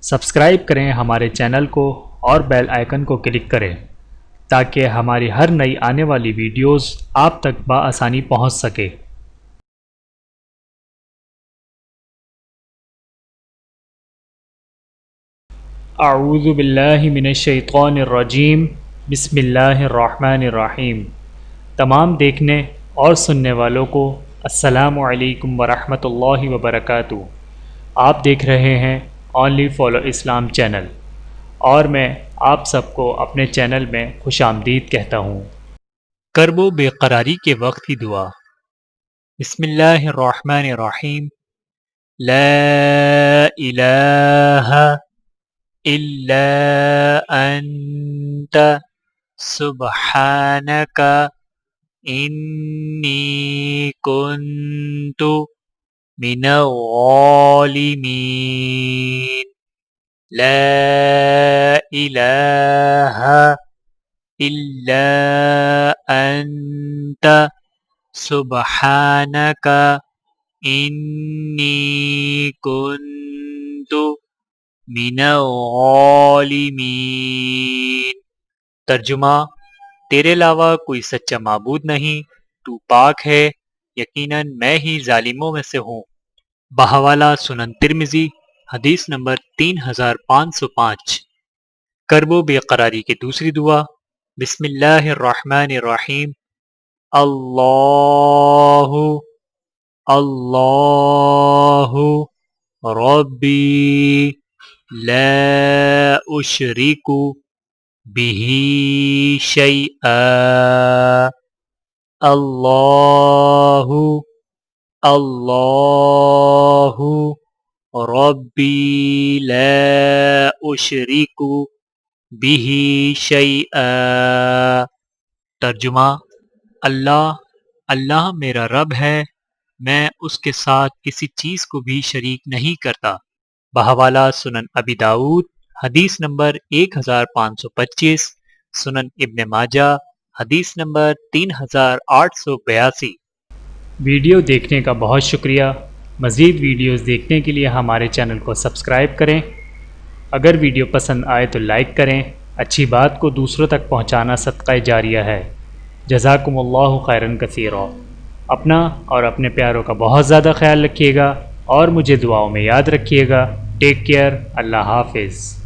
Subscribe کریں ہمارے channel کو اور بیل آئیکن کو کلک کریں تاکہ ہماری ہر نئی آنے والی ویڈیوز آپ تک بآسانی پہنچ سکے۔ اعوذ باللہ من الشیطان الرجیم، بسم اللہ الرحمن الرحیم۔ تمام دیکھنے اور سننے والوں کو السلام علیکم ورحمۃ اللہ وبرکاتہ۔ آپ دیکھ رہے ہیں اونلی فالو اسلام چینل، اور میں آپ سب کو اپنے چینل میں خوش آمدید کہتا ہوں۔ کرب و بے قراری کے وقت کی دعا۔ بسم اللہ الرحمن الرحیم۔ لا الہ الا انت سبحانک انی کنت من الظالمین۔ لا الہ الا انت سبحانک انی کنت من الظالمین۔ ترجمہ: تیرے علاوہ کوئی سچا معبود نہیں، تو پاک ہے، یقیناً میں ہی ظالموں میں سے ہوں۔ بحوالہ سنن ترمذی، حدیث نمبر 3505۔ کرب و بے قراری کی دوسری دعا۔ بسم اللہ الرحمن الرحیم۔ اللہ اللہ ربی لا اشرک بہ شیئا۔ اللہ اللہ ربی لا اشرک بہ شیئا۔ ترجمہ: اللہ میرا رب ہے، میں اس کے ساتھ کسی چیز کو بھی شریک نہیں کرتا۔ بحوالہ سنن ابی داؤد، حدیث نمبر 1525، سنن ابن ماجہ، حدیث نمبر 3882۔ ویڈیو دیکھنے کا بہت شکریہ۔ مزید ویڈیوز دیکھنے کے لیے ہمارے چینل کو سبسکرائب کریں۔ اگر ویڈیو پسند آئے تو لائک کریں۔ اچھی بات کو دوسروں تک پہنچانا صدقہ جاریہ ہے۔ جزاکم اللہ خیرا کثیرا۔ اپنا اور اپنے پیاروں کا بہت زیادہ خیال رکھیے گا اور مجھے دعاؤں میں یاد رکھیے گا۔ Take care. اللہ حافظ۔